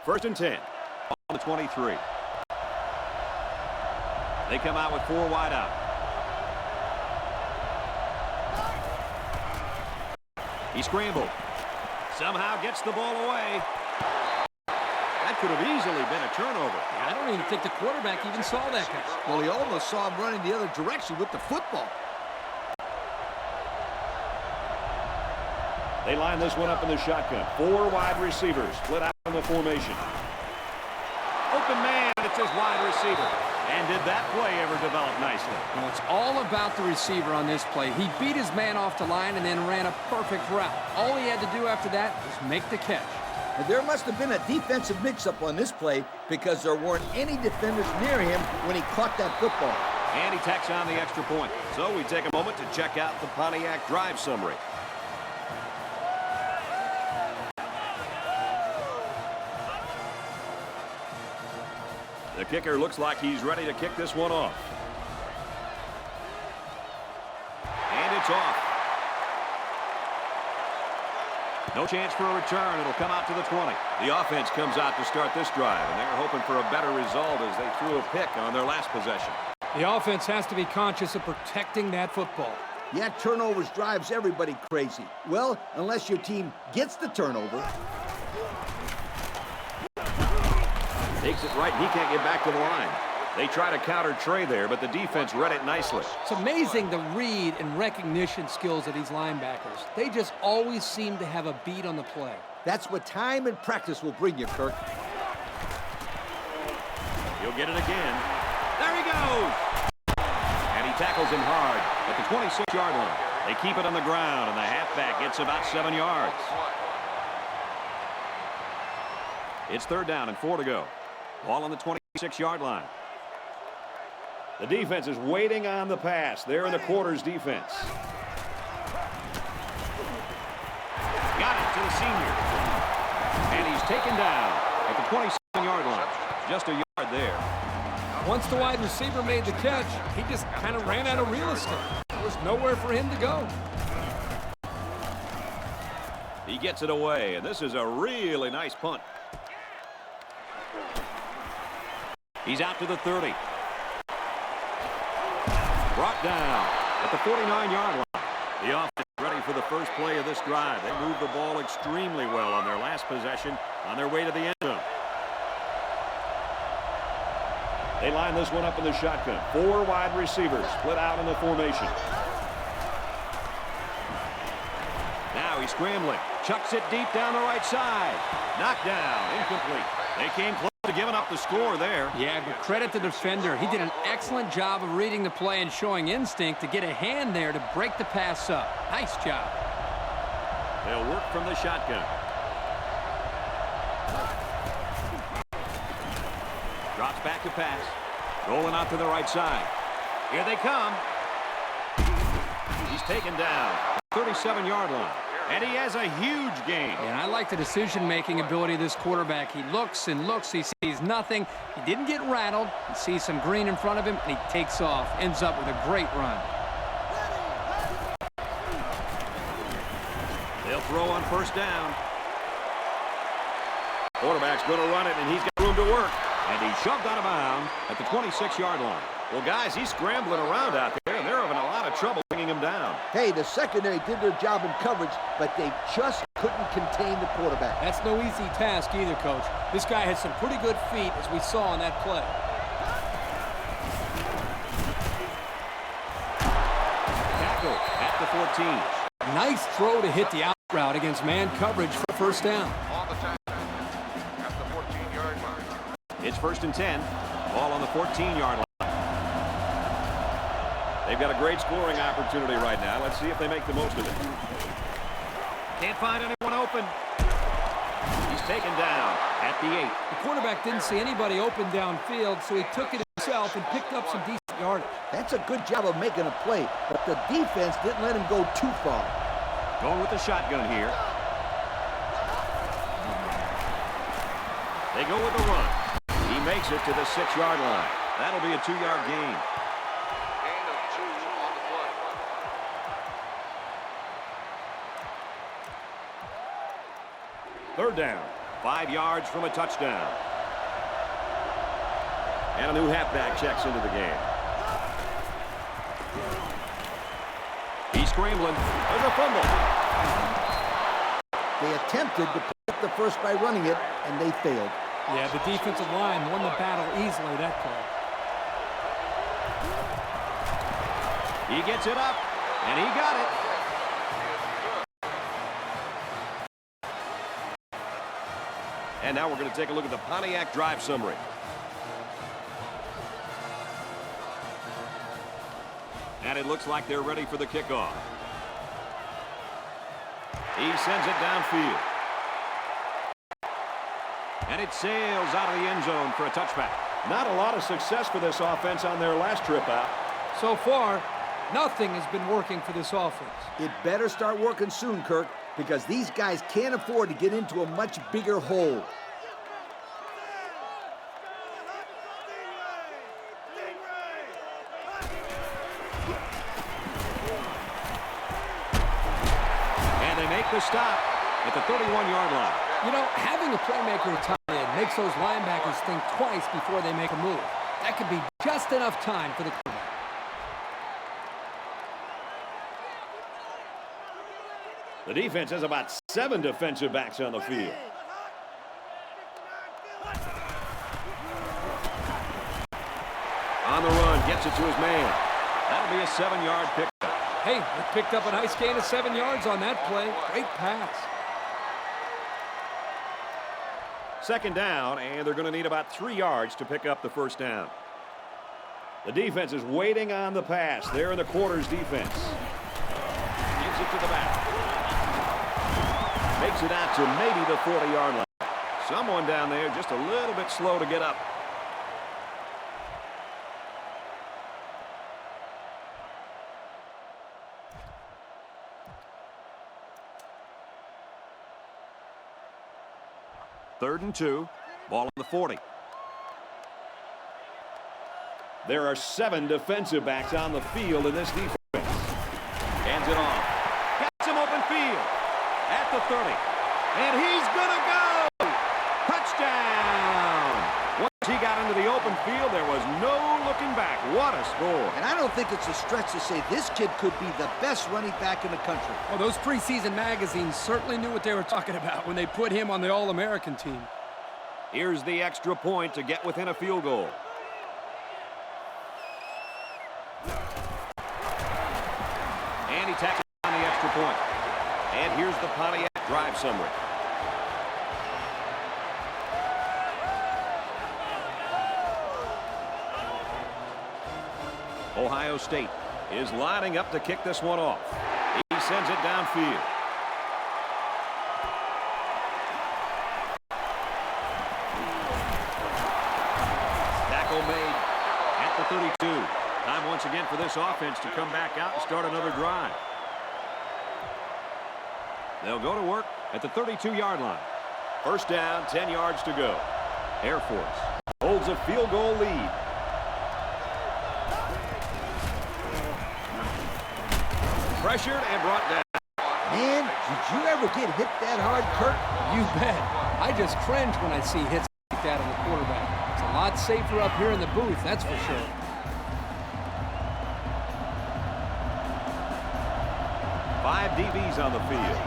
First and 10 on the 23. They come out with 4 wide out. He scrambled. Somehow gets the ball away. That could have easily been a turnover. Yeah, I don't even think the quarterback even saw that catch. Well, he almost saw him running the other direction with the football. They line this one up in the shotgun. 4 wide receivers split out in the formation. Open man, it's his wide receiver. And did that play ever develop nicely? Well, it's all about the receiver on this play. He beat his man off the line and then ran a perfect route. All he had to do after that was make the catch. And there must have been a defensive mix-up on this play because there weren't any defenders near him when he caught that football. And he tacks on the extra point. So we take a moment to check out the Pontiac drive summary. The kicker looks like he's ready to kick this one off. And it's off. No chance for a return. It'll come out to the 20. The offense comes out to start this drive, and they're hoping for a better result as they threw a pick on their last possession. The offense has to be conscious of protecting that football. Yeah, turnovers drives everybody crazy. Well, unless your team gets the turnover. Takes it right, and he can't get back to the line. They try to counter Trey there, but the defense read it nicely. It's amazing the read and recognition skills of these linebackers. They just always seem to have a beat on the play. That's what time and practice will bring you, Kirk. He'll get it again. There he goes! And he tackles him hard at the 26-yard line. They keep it on the ground, and the halfback gets about 7 yards. It's 3rd down and 4 to go. Ball on the 26-yard line. The defense is waiting on the pass. They're in the quarters defense. Got it to the senior. And he's taken down at the 27-yard line. Just a yard there. Once the wide receiver made the catch, he just kind of ran out of real estate. There was nowhere for him to go. He gets it away, and this is a really nice punt. He's out to the 30. Brought down at the 49-yard line. The offense ready for the first play of this drive. They moved the ball extremely well on their last possession on their way to the end zone. They line this one up in the shotgun. 4 wide receivers split out in the formation. Now he's scrambling. Chucks it deep down the right side. Knocked down. Incomplete. They came close to giving up the score there. Yeah, but credit the defender. He did an excellent job of reading the play and showing instinct to get a hand there to break the pass up. Nice job. They'll work from the shotgun. Drops back to pass. Rolling out to the right side. Here they come. He's taken down. 37-yard line. And he has a huge gain. And I like the decision-making ability of this quarterback. He looks and looks. He sees nothing. He didn't get rattled. He sees some green in front of him, and he takes off. Ends up with a great run. They'll throw on 1st down. Quarterback's going to run it, and he's got room to work. And he's shoved out of bounds at the 26-yard line. Well, guys, he's scrambling around out there, and they're having a lot of trouble bringing him down. Hey, the secondary did their job in coverage, but they just couldn't contain the quarterback. That's no easy task either, Coach. This guy had some pretty good feet, as we saw in that play. Tackle at the 14. Nice throw to hit the out route against man coverage for 1st down. On the tackle at the 14-yard line. It's 1st and 10. Ball on the 14-yard line. They've got a great scoring opportunity right now. Let's see if they make the most of it. Can't find anyone open. He's taken down at the 8. The quarterback didn't see anybody open downfield, so he took it himself and picked up some decent yardage. That's a good job of making a play, but the defense didn't let him go too far. Going with the shotgun here. They go with the run. He makes it to the 6-yard line. That'll be a 2-yard gain. Gain of 2 on the play. 3rd down. 5 yards from a touchdown. And a new halfback checks into the game. He's scrambling. There's a fumble. They attempted to pick up the first by running it, and they failed. Yeah, the defensive line won the battle easily that play. He gets it up, and he got it. And now we're going to take a look at the Pontiac drive summary. And it looks like they're ready for the kickoff. He sends it downfield. And it sails out of the end zone for a touchback. Not a lot of success for this offense on their last trip out. So far, nothing has been working for this offense. It better start working soon, Kirk, because these guys can't afford to get into a much bigger hole. And they make the stop at the 31-yard line. You know, having a playmaker at tight end makes those linebackers think twice before they make a move. That could be just enough time for the quarterback. The defense has about 7 defensive backs on the field. On the run, gets it to his man. That'll be a 7-yard pickup. Hey, they picked up a nice gain of 7 yards on that play. Great pass. Second down, and they're going to need about 3 yards to pick up the first down. The defense is waiting on the pass. They're in the quarters defense. Gives it to the back. Makes it out to maybe the 40-yard line. Someone down there just a little bit slow to get up. Third and 2. Ball on the 40. There are 7 defensive backs on the field in this defense. Hands it off. Gets him open field at the 30. And he's going to go. Touchdown. Once he got into the open field, there was no looking back. What a score. And I don't think it's a stretch to say this kid could be the best running back in the country. Well, those preseason magazines certainly knew what they were talking about when they put him on the All-American team. Here's the extra point to get within a field goal. And he tackles on the extra point. And here's the Pontiac drive summary. Ohio State is lining up to kick this one off. He sends it downfield. Tackle made at the 32. Time once again for this offense to come back out and start another drive. They'll go to work at the 32-yard line. First down, 10 yards to go. Air Force holds a field goal lead. Pressured and brought down. Man, did you ever get hit that hard, Kirk? You bet. I just cringe when I see hits like that on the quarterback. It's a lot safer up here in the booth, that's for sure. Five DBs on the field.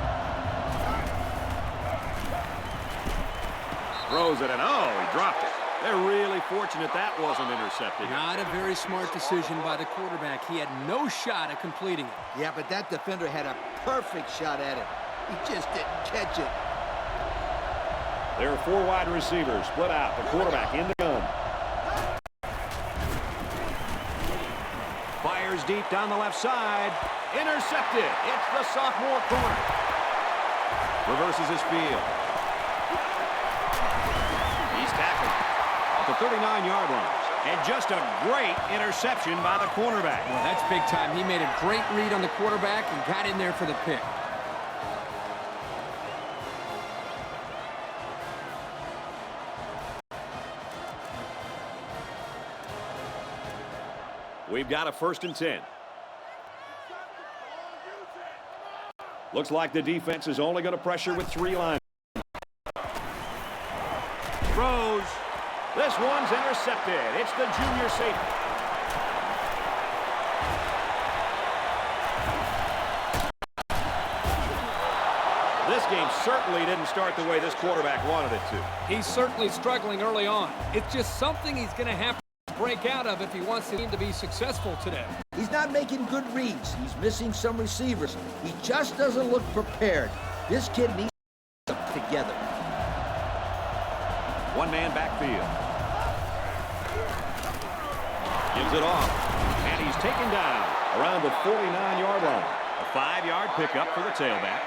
Throws it, and oh, he dropped it. They're really fortunate that wasn't intercepted. Not a very smart decision by the quarterback. He had no shot at completing it. Yeah, but that defender had a perfect shot at it. He just didn't catch it. There are 4 wide receivers split out. The quarterback in the gun. Fires deep down the left side. Intercepted. It's the sophomore corner. Reverses his field. He's tackled at the 39-yard line. And just a great interception by the cornerback. Well, that's big time. He made a great read on the quarterback and got in there for the pick. We've got a 1st and 10. Looks like the defense is only going to pressure with 3 linemen. This one's intercepted. It's the junior safety. This game certainly didn't start the way this quarterback wanted it to. He's certainly struggling early on. It's just something he's going to have to break out of if he wants the team to be successful today. He's not making good reads. He's missing some receivers. He just doesn't look prepared. This kid needs to get together. One-man backfield. Gives it off. And he's taken down around the 49-yard line. A 5-yard pickup for the tailback.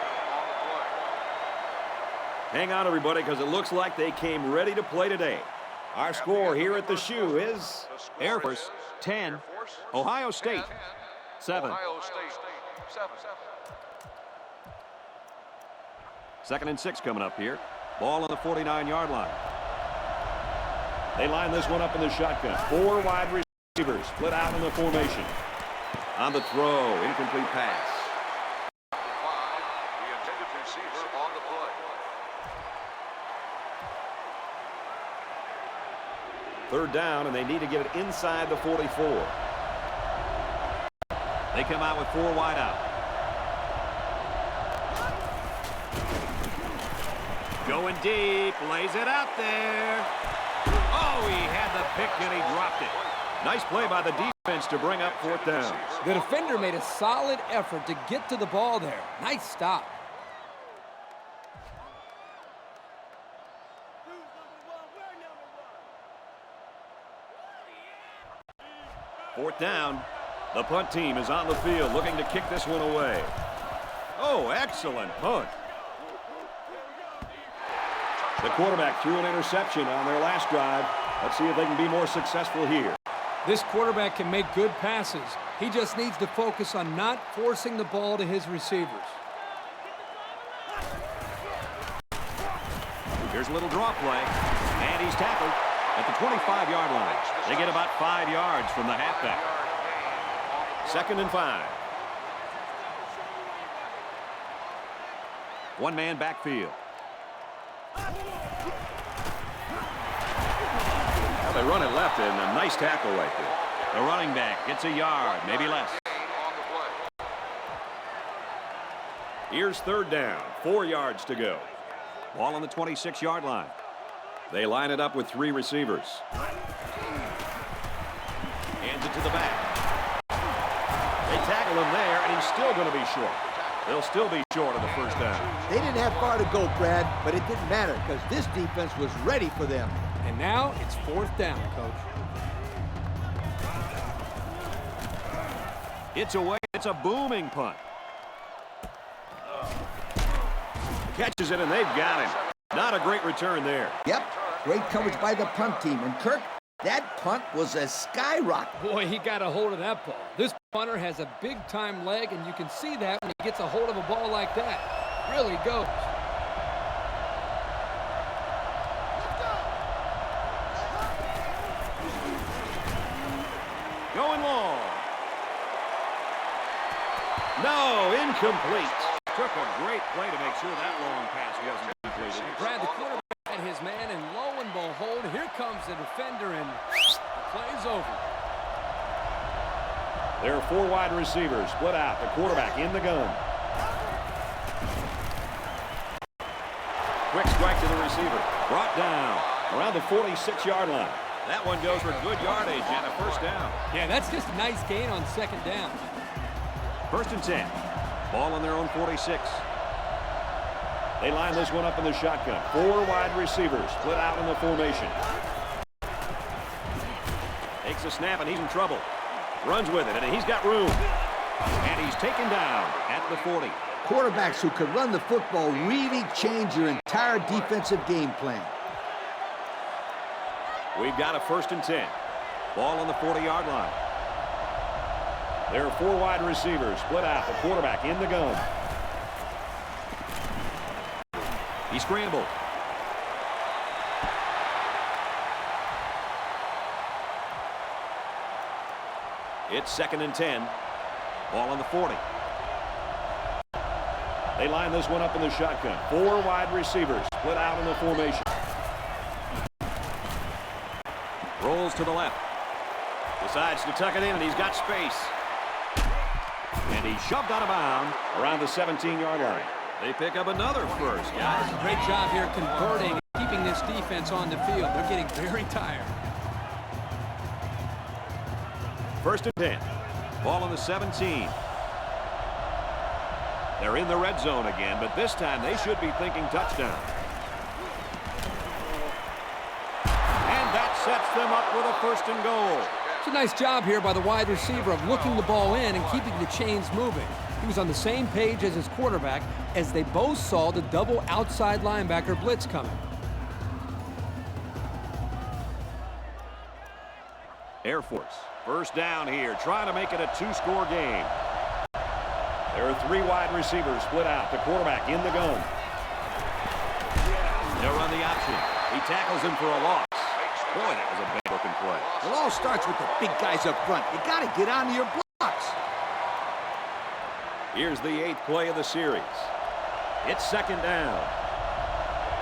Hang on, everybody, because it looks like they came ready to play today. Our score here at the Shoe is Air Force 10, Ohio State 7. Ohio State 7. Second and 6 coming up here. Ball on the 49-yard line. They line this one up in the shotgun. 4 wide receivers split out in the formation. On the throw, incomplete pass. The intended receiver on the play. Third down, and they need to get it inside the 44. They come out with 4 wide out. Going deep, lays it out there. Oh, he had the pick and he dropped it. Nice play by the defense to bring up 4th down. The defender made a solid effort to get to the ball there. Nice stop. Fourth down. The punt team is on the field looking to kick this one away. Oh, excellent punt. The quarterback threw an interception on their last drive. Let's see if they can be more successful here. This quarterback can make good passes. He just needs to focus on not forcing the ball to his receivers. Here's a little draw play, and he's tackled at the 25-yard line. They get about 5 yards from the halfback. 2nd and 5. One-man backfield. Well, they run it left, and a nice tackle right there. The running back gets a yard, maybe less. Here's 3rd down, 4 yards to go. Ball on the 26-yard line. They line it up with 3 receivers. Hands it to the back. They tackle him there, and he's still going to be short. They'll still be short of the 1st down. They didn't have far to go, Brad, but it didn't matter because this defense was ready for them. And now it's 4th down, Coach. It's away. It's a booming punt. Catches it, and they've got him. Not a great return there. Yep, great coverage by the punt team. And Kirk, that punt was a skyrocket. Boy, he got a hold of that ball. This punter has a big-time leg, and you can see that when he gets a hold of a ball like that. Really goes. Going long. No, incomplete. Took a great play to make sure that long pass wasn't completed. Brad, the quarterback had his man, and lo and behold, here comes the defender, and the play's over. There are 4 wide receivers split out. The quarterback in the gun. Quick strike to the receiver. Brought down around the 46-yard line. That one goes for good yardage and a 1st down. Yeah, that's just a nice gain on 2nd down. 1st and 10. Ball on their own 46. They line this one up in the shotgun. 4 wide receivers split out in the formation. Takes a snap, and he's in trouble. Runs with it, and he's got room. And he's taken down at the 40. Quarterbacks who can run the football really change your entire defensive game plan. We've got a 1st and 10. Ball on the 40-yard line. There are 4 wide receivers split out. The quarterback in the gun. He scrambled. It's 2nd and 10. Ball on the 40. They line this one up in the shotgun. 4 wide receivers split out in the formation. Rolls to the left. Decides to tuck it in, and he's got space. And he's shoved out of bounds around the 17-yard line. They pick up another first, guys. Great job here converting and keeping this defense on the field. They're getting very tired. First and 10. Ball on the 17. They're in the red zone again, but this time they should be thinking touchdown. And that sets them up with a first and goal. It's a nice job here by the wide receiver of looking the ball in and keeping the chains moving. He was on the same page as his quarterback as they both saw the double outside linebacker blitz coming. Air Force, first down here, trying to make it a two-score game. There are three wide receivers split out. The quarterback in the gun. They'll run the option. He tackles him for a loss. Boy, that was a bad-looking play. It all starts with the big guys up front. You got to get onto your blocks. Here's the 8th play of the series. It's second down.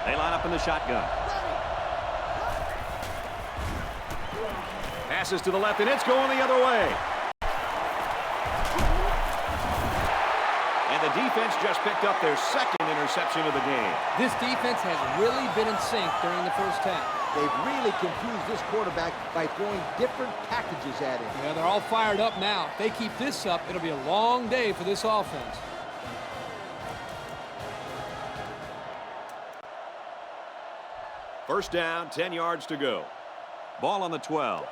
They line up in the shotgun. Passes to the left, and it's going the other way. And the defense just picked up their second interception of the game. This defense has really been in sync during the first half. They've really confused this quarterback by throwing different packages at him. Yeah, they're all fired up now. If they keep this up, it'll be a long day for this offense. First down, 10 yards to go. Ball on the 12.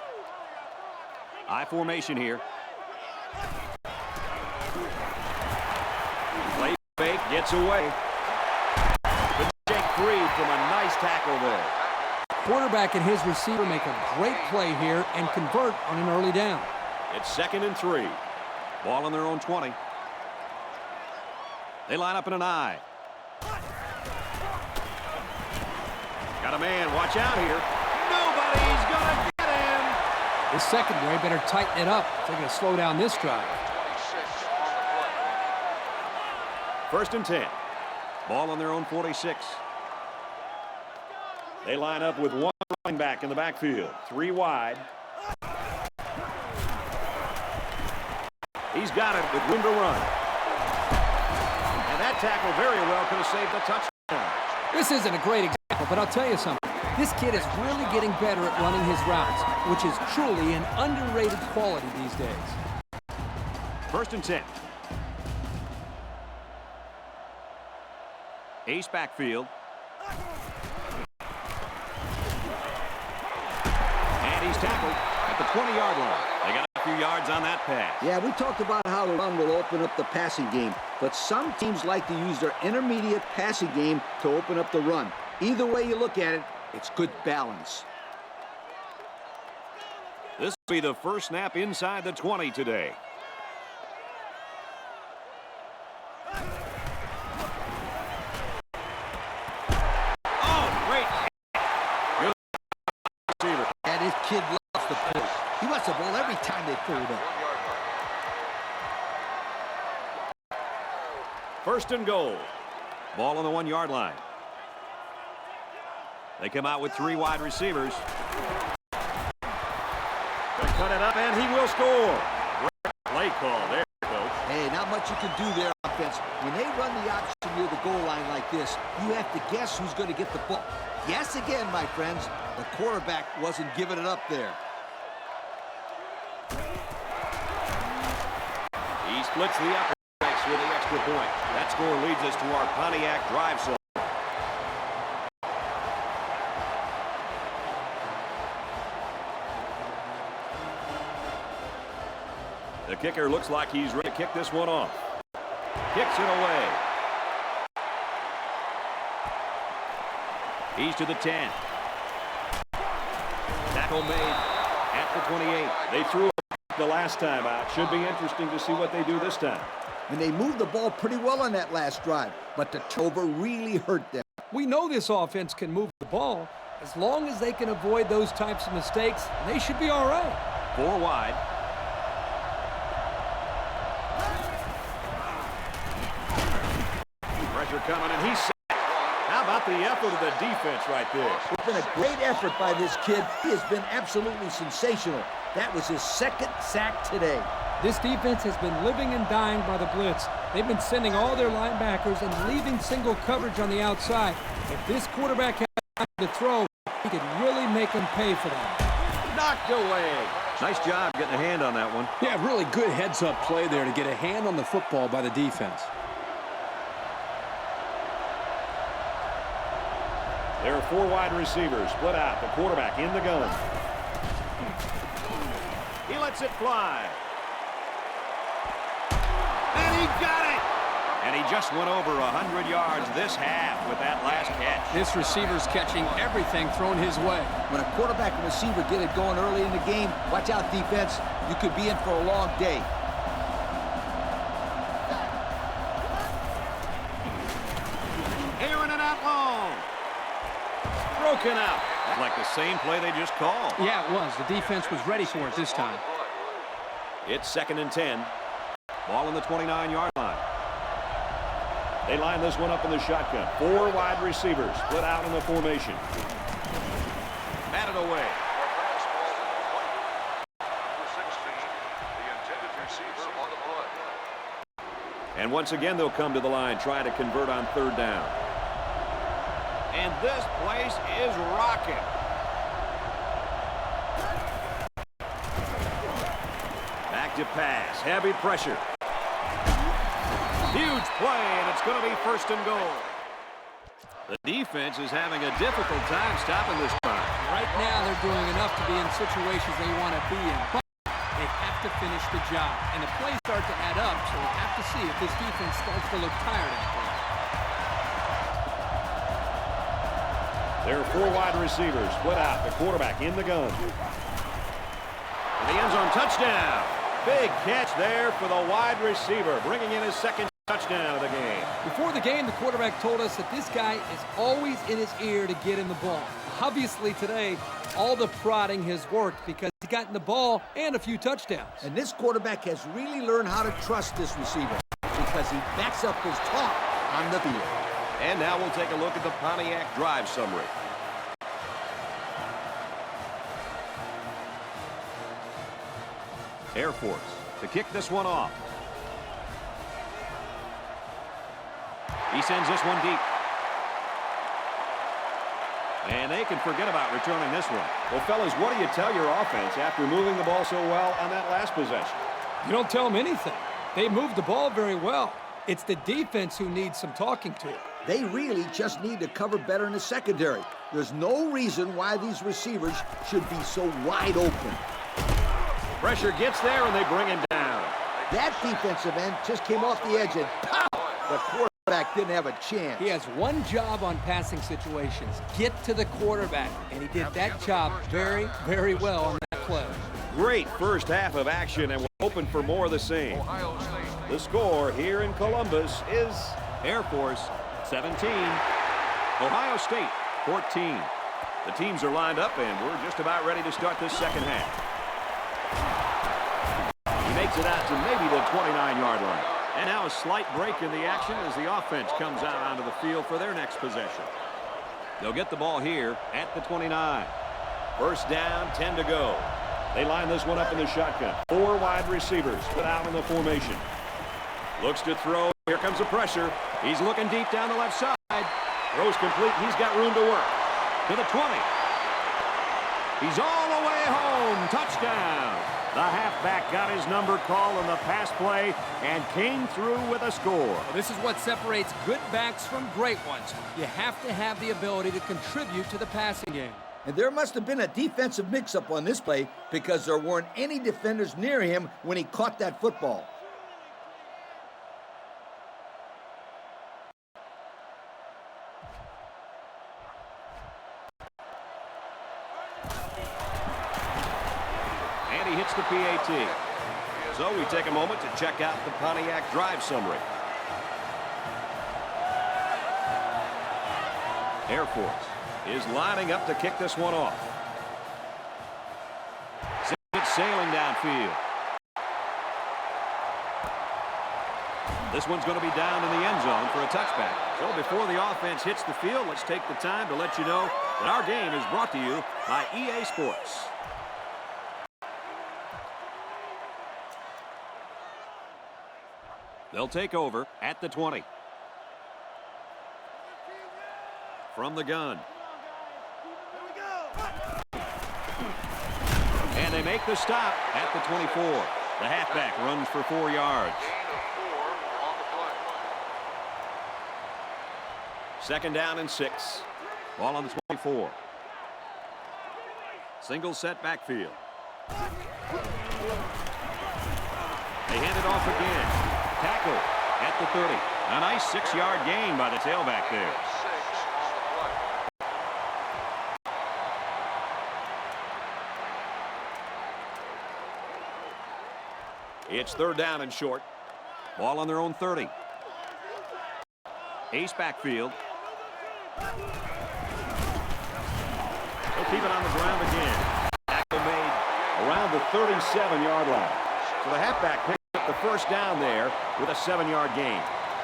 I formation here. Play fake, gets away. The shake free from a nice tackle there. Quarterback and his receiver make a great play here and convert on an early down. It's second and 3. Ball on their own 20. They line up in an I. Got a man, watch out here. Nobody's gonna get him. The secondary better tighten it up if they're going to slow down this drive. First and 10. Ball on their own 46. They line up with one running back in the backfield. 3 wide. He's got it with room to run. And that tackle very well could have saved the touchdown. This isn't a great example, but I'll tell you something. This kid is really getting better at running his routes, which is truly an underrated quality these days. First and 10. Ace backfield. And he's tackled at the 20-yard line. They got a few yards on that pass. Yeah, we talked about how the run will open up the passing game, but some teams like to use their intermediate passing game to open up the run. Either way you look at it, it's good balance. This will be the first snap inside the 20 today. Oh, great. Good receiver. And this kid loves the push. He wants the ball every time they pull it up. First and goal. Ball on the 1-yard line. They come out with 3 wide receivers. Gonna cut it up, and he will score. Great play call there, Coach. Hey, not much you can do there, offense. When they run the option near the goal line like this, you have to guess who's going to get the ball. Guess again, my friends. The quarterback wasn't giving it up there. He splits the upper decks with the extra point. That score leads us to our Pontiac drive zone. The kicker looks like he's ready to kick this one off. Kicks it away. He's to the 10. Tackle made at the 28. They threw it the last time out. Should be interesting to see what they do this time. And they moved the ball pretty well on that last drive, but the turnover really hurt them. We know this offense can move the ball. As long as they can avoid those types of mistakes, they should be all right. 4 wide. Pressure coming, and he's set. How How about the effort of the defense right there? It's been a great effort by this kid. He has been absolutely sensational. That was his second sack today. This defense has been living and dying by the blitz. They've been sending all their linebackers and leaving single coverage on the outside. If this quarterback had time to throw, he could really make them pay for that. Knocked away. Nice job getting a hand on that one. Yeah, really good heads-up play there to get a hand on the football by the defense. There are 4 wide receivers split out. The quarterback in the gun. He lets it fly. And he got it! And he just went over 100 yards this half with that last catch. This receiver's catching everything thrown his way. When a quarterback and receiver get it going early in the game, watch out, defense. You could be in for a long day. Airing it out long. Broken out. Like the same play they just called. Yeah, it was. The defense was ready for it this time. It's 2nd and 10. Ball on the 29-yard line. They line this one up in the shotgun. 4 wide receivers split out in the formation. Batted away. And once again, they'll come to the line trying to convert on 3rd down. And this place is rocking. Back to pass. Heavy pressure. Huge play, and it's going to be 1st and goal. The defense is having a difficult time stopping this time. Right now, they're doing enough to be in situations they want to be in, but they have to finish the job. And the plays start to add up, so we'll have to see if this defense starts to look tired out there. There are 4 wide receivers split out. The quarterback in the gun. For the end zone touchdown. Big catch there for the wide receiver, bringing in his 2nd touchdown of the game. Before the game, the quarterback told us that this guy is always in his ear to get in the ball. Obviously today, all the prodding has worked because he got in the ball and a few touchdowns. And this quarterback has really learned how to trust this receiver because he backs up his talk on the field. And now we'll take a look at the Pontiac drive summary. Air Force to kick this one off. He sends this one deep. And they can forget about returning this one. Well, fellas, what do you tell your offense after moving the ball so well on that last possession? You don't tell them anything. They moved the ball very well. It's the defense who needs some talking to. They really just need to cover better in the secondary. There's no reason why these receivers should be so wide open. Pressure gets there, and they bring him down. That defensive end just came off the edge, and pow! The quarterback didn't have a chance. He has one job on passing situations, get to the quarterback, and he did that job very, very well on that play. Great first half of action, and we're hoping for more of the same. The score here in Columbus is Air Force 17, Ohio State 14. The teams are lined up, and we're just about ready to start this second half. He makes it out to maybe the 29-yard line. And now a slight break in the action as the offense comes out onto the field for their next possession. They'll get the ball here at the 29. First down, 10 to go. They line this one up in the shotgun. 4 wide receivers put out in the formation. Looks to throw. Here comes the pressure. He's looking deep down the left side. Throws complete. He's got room to work. To the 20. He's all the way home. Touchdown. The halfback got his number called on the pass play and came through with a score. Well, this is what separates good backs from great ones. You have to have the ability to contribute to the passing game. And there must have been a defensive mix-up on this play because there weren't any defenders near him when he caught that football. And he hits the PAT. So we take a moment to check out the Pontiac drive summary. Air Force is lining up to kick this one off. It's sailing downfield. This one's going to be down in the end zone for a touchback. So before the offense hits the field, let's take the time to let you know that our game is brought to you by EA Sports. They'll take over at the 20. From the gun. And they make the stop at the 24. The halfback runs for 4 yards. Second down and 6. Ball on the 24. Single set backfield. They hand it off again. Tackle at the 30. A nice 6-yard gain by the tailback there. It's third down and short. Ball on their own 30. Ace backfield. They'll keep it on the ground again. Tackle made around the 37-yard line. So the halfback picked up the first down there with a 7-yard gain.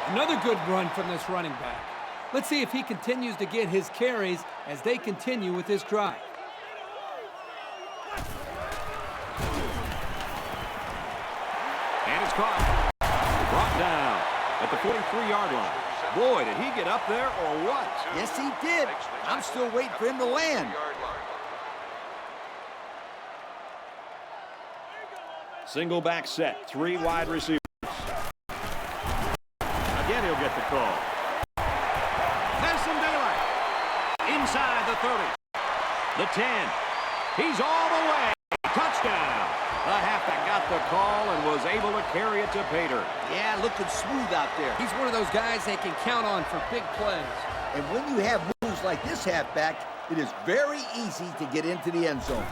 Another good run from this running back. Let's see if he continues to get his carries as they continue with this drive. And it's caught. Brought down at the 43-yard line. Boy, did he get up there or what? Yes, he did. I'm still waiting for him to land. Single back set, 3 wide receivers. Again, he'll get the call. There's some daylight. Inside the 30. The 10. He's all the way. Touchdown. The halfback got the call and was able to carry it to Pater. Yeah, looking smooth out there. He's one of those guys they can count on for big plays. And when you have moves like this halfback, it is very easy to get into the end zone.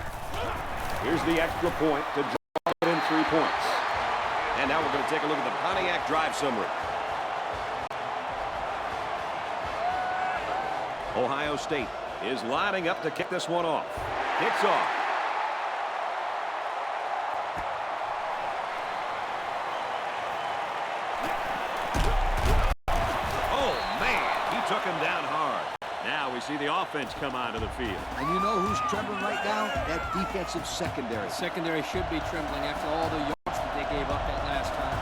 Here's the extra point to draw it in 3 points. And now we're going to take a look at the Pontiac drive summary. Ohio State is lining up to kick this one off. Kicks off. Took him down hard. Now we see the offense come onto the field. And you know who's trembling right now? That defensive secondary. Secondary should be trembling after all the yards that they gave up that last time.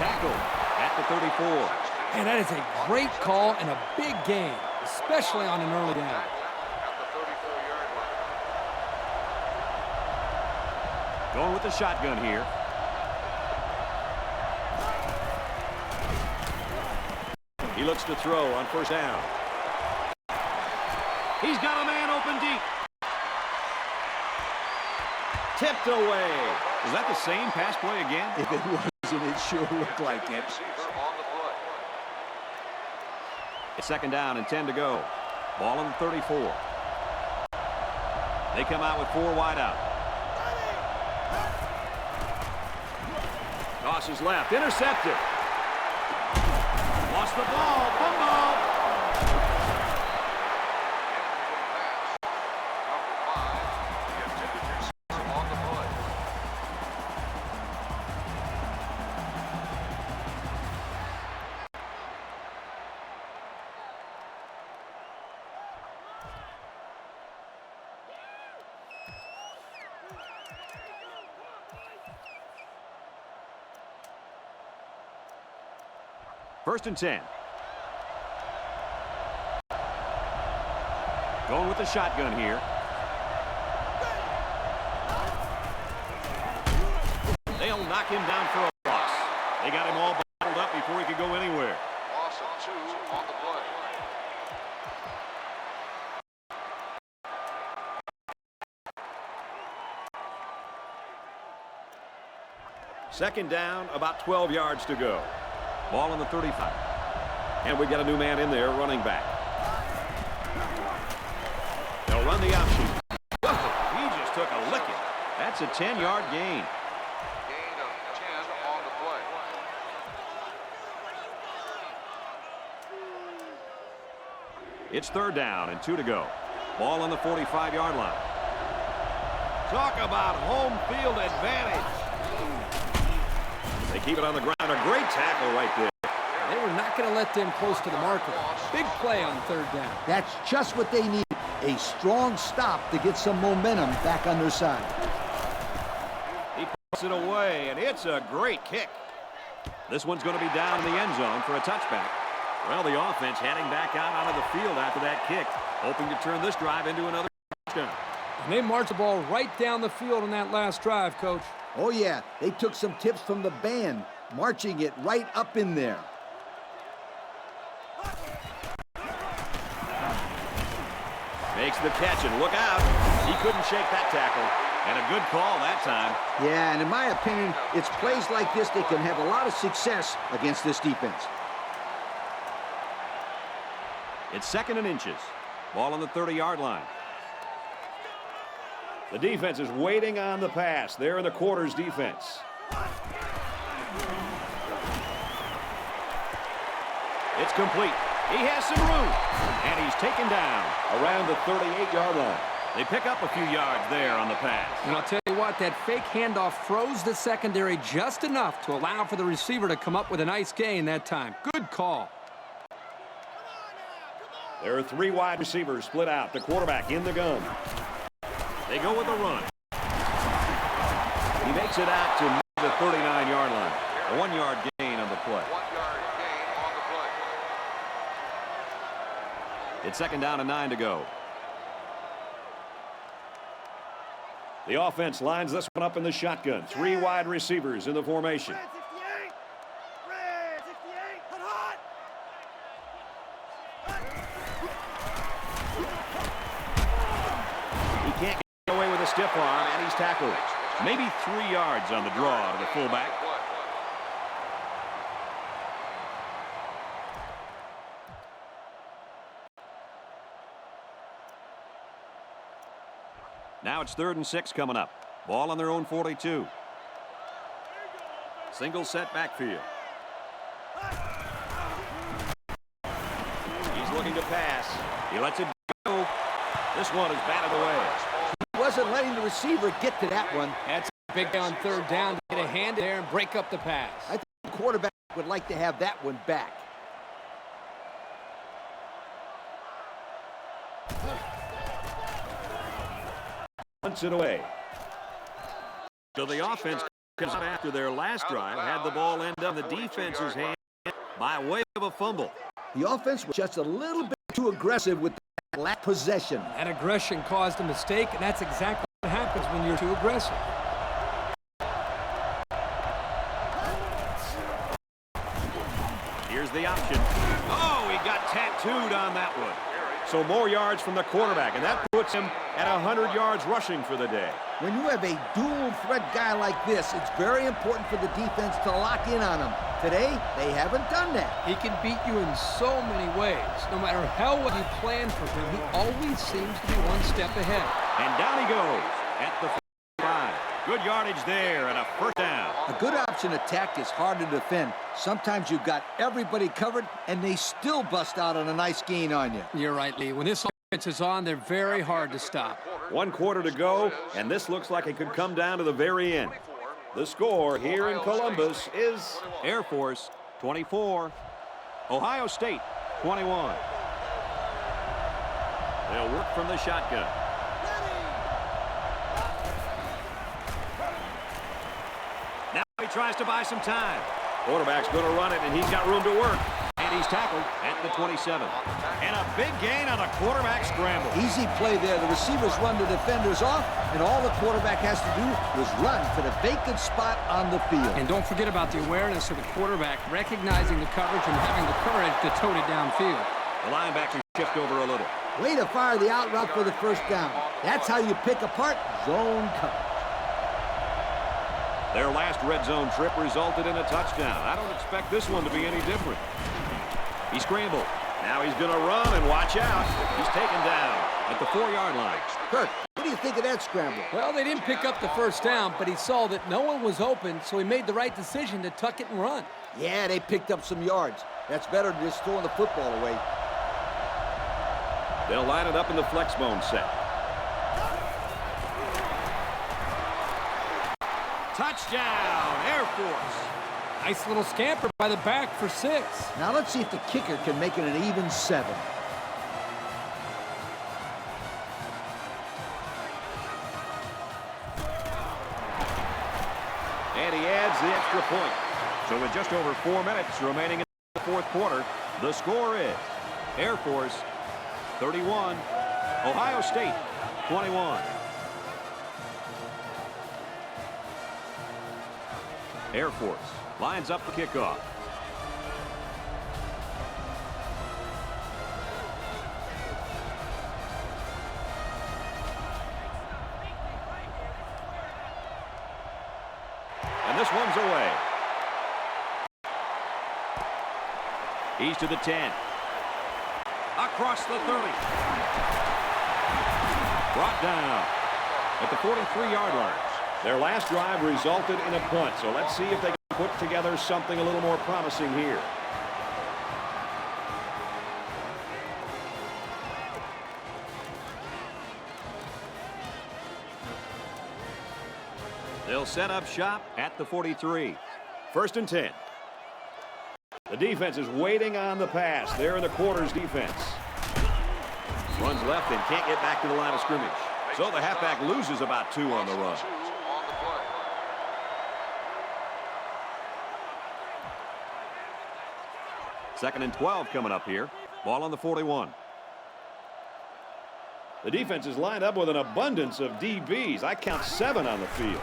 Tackle at the 34. And that is a great call and a big game, especially on an early down. Going with the shotgun here. He looks to throw on first down. He's got a man open deep. Tipped away. Is that the same pass play again? If it wasn't, it sure looked like it. It's second down and 10 to go. Ball on the 34. They come out with 4 wide out. Tosses left, intercepted. Lost the ball, fumble. First and 10. Going with the shotgun here. They'll knock him down for a loss. They got him all bottled up before he could go anywhere. Loss of 2 on the play. Second down, about 12 yards to go. Ball on the 35. And we got a new man in there, running back. They'll run the option. Whoa, he just took a licking. That's a 10-yard gain. Gain of 10 on the play. It's third down and 2 to go. Ball on the 45-yard line. Talk about home field advantage. They keep it on the ground. A great tackle right there. They were not going to let them close to the marker. Big play on third down. That's just what they need. A strong stop to get some momentum back on their side. He puts it away, and it's a great kick. This one's going to be down in the end zone for a touchback. Well, the offense heading back out onto the field after that kick, hoping to turn this drive into another touchdown. And they marched the ball right down the field on that last drive, Coach. Oh, yeah. They took some tips from the band, marching it right up in there. Makes the catch, and look out. He couldn't shake that tackle. And a good call that time. Yeah, and in my opinion, it's plays like this that can have a lot of success against this defense. It's 2nd and inches. Ball on the 30-yard line. The defense is waiting on the pass. They're in the quarters defense. It's complete. He has some room. And he's taken down around the 38-yard line. They pick up a few yards there on the pass. And I'll tell you what, that fake handoff froze the secondary just enough to allow for the receiver to come up with a nice gain that time. Good call. There are 3 wide receivers split out. The quarterback in the gun. They go with a run. He makes it out to the 39-yard line. A 1-yard gain on the play. 1 yard gain on the play. It's 2nd down and 9 to go. The offense lines this one up in the shotgun. 3 wide receivers in the formation. He can't get away with a stiff arm, and he's tackled. Maybe 3 yards on the draw to the fullback. Now it's 3rd and 6 coming up. Ball on their own 42. Single set backfield. He's looking to pass. He lets it go. This one is batted away. He wasn't letting the receiver get to that one. That's a big on third down to get a hand there and break up the pass. I think the quarterback would like to have that one back. Punts it away. So the offense comes out after their last drive, had the ball end up in the defense's hand by way of a fumble. The offense was just a little bit too aggressive with that last possession. That aggression caused a mistake, and that's exactly what happens when you're too aggressive. Here's the option. Oh, he got tattooed on that one. So more yards from the quarterback, and that puts him at 100 yards rushing for the day. When you have a dual threat guy like this, it's very important for the defense to lock in on him. Today, they haven't done that. He can beat you in so many ways. No matter how well you plan for him, he always seems to be one step ahead. And down he goes at the 5. Good yardage there and a 1st down. A good option attack is hard to defend. Sometimes you've got everybody covered, and they still bust out on a nice gain on you. You're right, Lee. When this offense is on, they're very hard to stop. 1 quarter to go, and this looks like it could come down to the very end. The score here in Columbus is Air Force 24, Ohio State 21. They'll work from the shotgun. Now he tries to buy some time. Quarterback's going to run it, and he's got room to work. And he's tackled at the 27. And a big gain on a quarterback scramble. Easy play there. The receivers run the defenders off, and all the quarterback has to do is run to the vacant spot on the field. And don't forget about the awareness of the quarterback, recognizing the coverage and having the courage to tote it downfield. The linebackers shift over a little. Way to fire the out route for the 1st down. That's how you pick apart zone coverage. Their last red zone trip resulted in a touchdown. I don't expect this one to be any different. He scrambled. Now he's going to run, and watch out. He's taken down at the 4-yard line. Kirk, what do you think of that scramble? Well, they didn't pick up the 1st down, but he saw that no one was open, so he made the right decision to tuck it and run. Yeah, they picked up some yards. That's better than just throwing the football away. They'll line it up in the flex bone set. Touchdown, Air Force. Nice little scamper by the back for 6. Now let's see if the kicker can make it an even 7. And he adds the extra point. So with just over 4 minutes remaining in the fourth quarter, the score is Air Force 31, Ohio State 21. Air Force lines up the kickoff. And this one's away. He's to the 10. Across the 30. Brought down at the 43-yard line. Their last drive resulted in a punt, so let's see if they can put together something a little more promising here. They'll set up shop at the 43. 1st and 10. The defense is waiting on the pass. They're in the quarters defense. Runs left and can't get back to the line of scrimmage. So the halfback loses about 2 on the run. 2nd and 12 coming up here. Ball on the 41. The defense is lined up with an abundance of DBs. I count 7 on the field.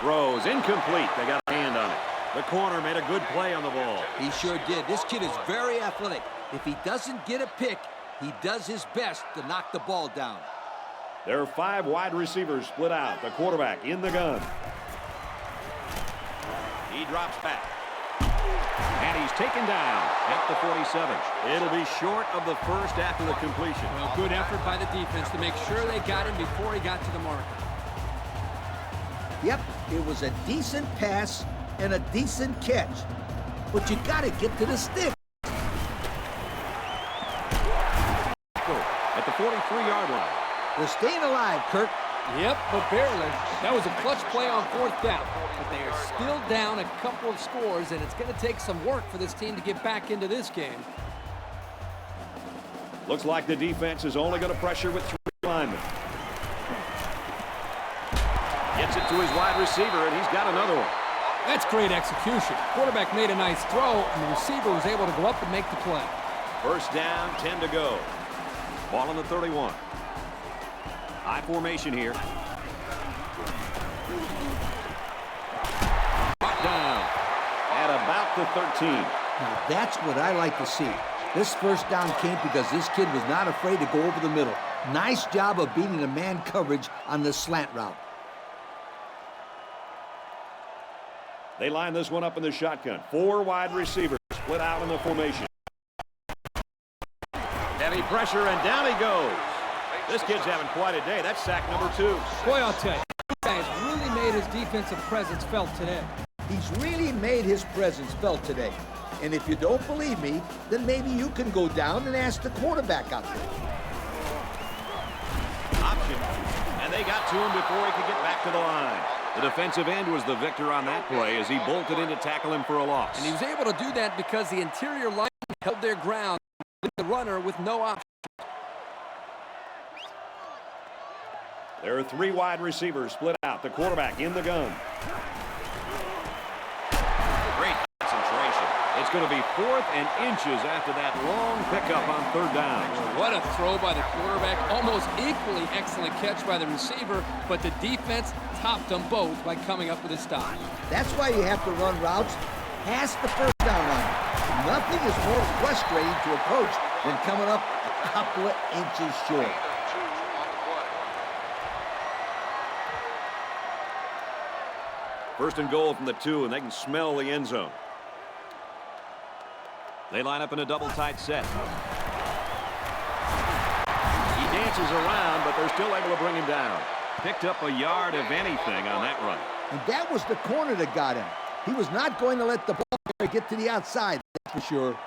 Throws incomplete. They got a hand on it. The corner made a good play on the ball. He sure did. This kid is very athletic. If he doesn't get a pick, he does his best to knock the ball down. There are 5 wide receivers split out. The quarterback in the gun. He drops back. And he's taken down at the 47. It'll be short of the first after the completion. Well, good effort by the defense to make sure they got him before he got to the marker. Yep, it was a decent pass and a decent catch. But you got to get to the stick. At the 43-yard line. We're staying alive, Kirk. Yep, but barely. That was a clutch play on 4th down. But they are still down a couple of scores, and it's going to take some work for this team to get back into this game. Looks like the defense is only going to pressure with 3 linemen. Gets it to his wide receiver, and he's got another one. That's great execution. Quarterback made a nice throw, and the receiver was able to go up and make the play. 1st down, 10 to go. Ball on the 31. High formation here. Brought down at about the 13. Now that's what I like to see. This 1st down came because this kid was not afraid to go over the middle. Nice job of beating the man coverage on the slant route. They line this one up in the shotgun. 4 wide receivers split out in the formation. Heavy pressure, and down he goes. This kid's having quite a day. That's sack number 2. Boy, I'll tell you, this guy has really made his defensive presence felt today. He's really made his presence felt today. And if you don't believe me, then maybe you can go down and ask the quarterback out there. Option. And they got to him before he could get back to the line. The defensive end was the victor on that play as he bolted in to tackle him for a loss. And he was able to do that because the interior line held their ground with the runner with no option. There are 3 wide receivers split out. The quarterback in the gun. Great concentration. It's going to be 4th and inches after that long pickup on 3rd down. What a throw by the quarterback. Almost equally excellent catch by the receiver, but the defense topped them both by coming up with a stop. That's why you have to run routes past the 1st down line. Nothing is more frustrating to a coach than coming up a couple of inches short. First and goal from the 2, and they can smell the end zone. They line up in a double tight set. He dances around, but they're still able to bring him down. Picked up a yard, if anything, on that run. And that was the corner that got him. He was not going to let the ball get to the outside, that's for sure.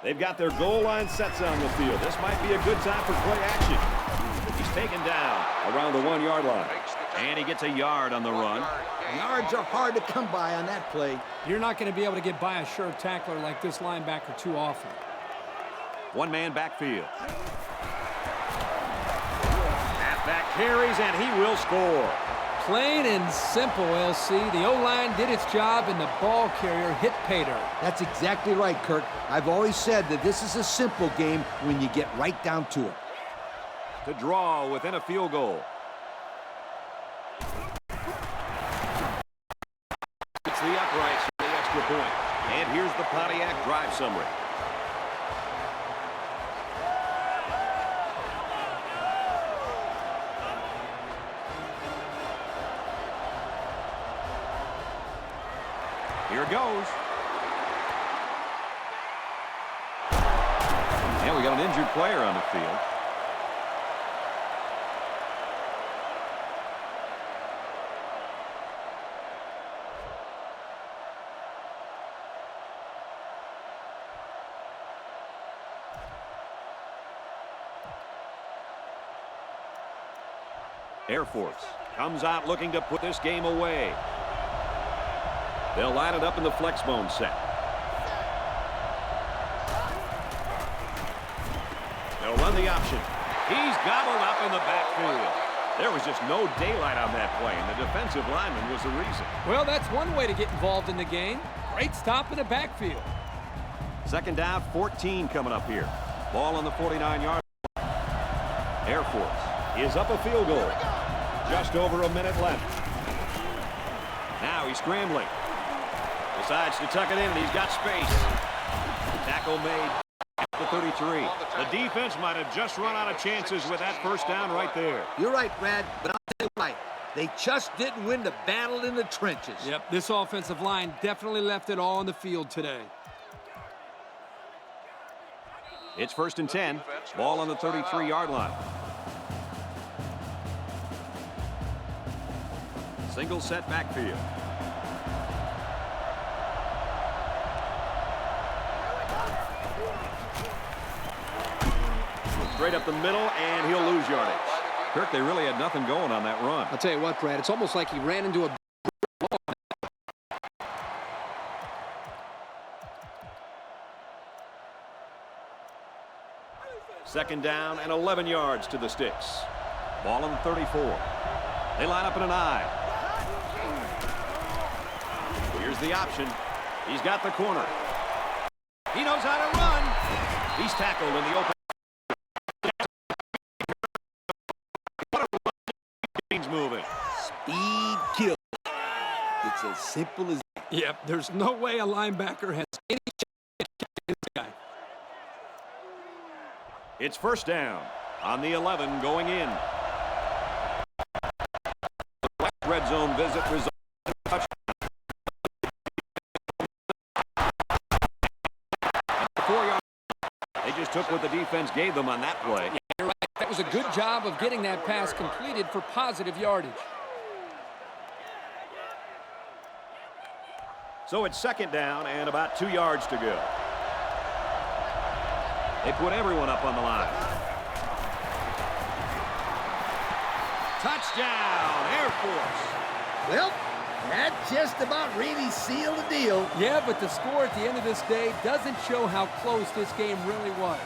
They've got their goal line sets on the field. This might be a good time for play action. He's taken down around the 1 yard line. And he gets a yard on the run. Yards are hard to come by on that play. You're not going to be able to get by a sure tackler like this linebacker too often. 1-man backfield. Halfback carries, and he will score. Plain and simple, LC. The O-line did its job, and the ball carrier hit pay dirt. That's exactly right, Kirk. I've always said that this is a simple game when you get right down to it. To draw within a field goal. It's the uprights for the extra point. And here's the Pontiac drive summary. Here goes. And we got an injured player on the field. Air Force comes out looking to put this game away. They'll line it up in the flex bone set. They'll run the option. He's gobbled up in the backfield. There was just no daylight on that play, and the defensive lineman was the reason. Well, that's one way to get involved in the game. Great stop in the backfield. 2nd down, 14 coming up here. Ball on the 49-yard line. Air Force is up a field goal. Just over a minute left. Now he's scrambling. Decides to tuck it in, and he's got space. Tackle made at the 33. The defense might have just run out of chances with that first down right there. You're right, Brad, but I'll tell you why. They just didn't win the battle in the trenches. Yep, this offensive line definitely left it all on the field today. It's 1st and 10. Ball on the 33-yard line. Single set backfield. Straight up the middle, and he'll lose yardage. Kirk, they really had nothing going on that run. I'll tell you what, Brad, it's almost like he ran into a... 2nd down and 11 yards to the sticks. Ball on the 34. They line up in an I. Here's the option. He's got the corner. He knows how to run. He's tackled in the open. What a run. He's moving. Speed kills. It's as simple as that. Yep, there's no way a linebacker has any chance to get this guy. It's 1st down on the 11 going in. Red zone visit results. They just took what the defense gave them on that play. Yeah, you're right. That was a good job of getting that pass completed for positive yardage. So it's 2nd down and about 2 yards to go. They put everyone up on the line. Touchdown, Air Force. Well, that just about really sealed the deal. Yeah, but the score at the end of this day doesn't show how close this game really was.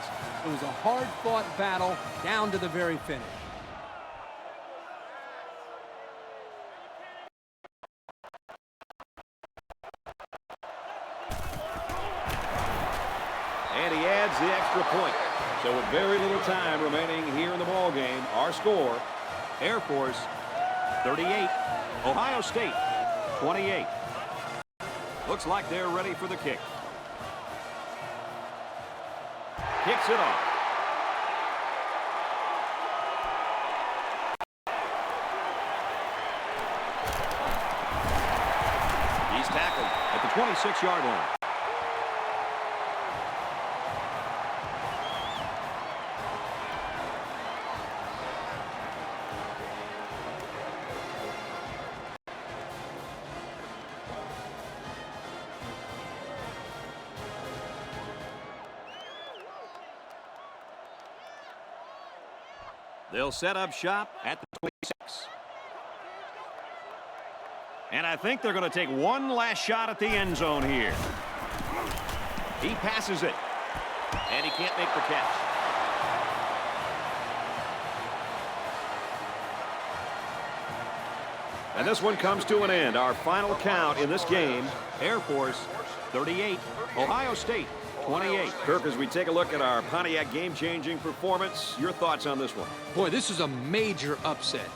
It was a hard-fought battle down to the very finish. And he adds the extra point. So with very little time remaining here in the ball game, our score, Air Force 38, Ohio State 28. Looks like they're ready for the kick. Kicks it off. He's tackled at the 26-yard line. They'll set up shop at the 26. And I think they're going to take one last shot at the end zone here. He passes it. And he can't make the catch. And this one comes to an end. Our final count in this game, Air Force 38, Ohio State 28. Kirk, as we take a look at our Pontiac game-changing performance, your thoughts on this one? Boy, this is a major upset.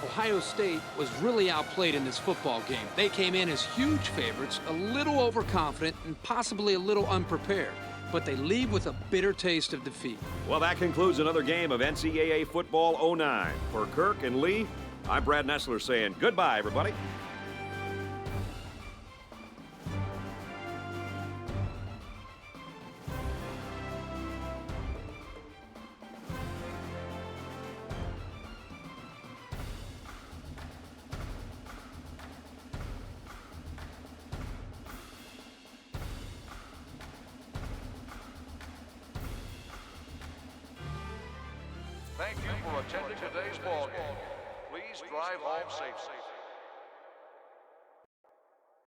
Ohio State was really outplayed in this football game. They came in as huge favorites, a little overconfident, and possibly a little unprepared. But they leave with a bitter taste of defeat. Well, that concludes another game of NCAA Football 09. For Kirk and Lee, I'm Brad Nessler saying goodbye, everybody. Thank you for attending today's ball game. Please drive home safely.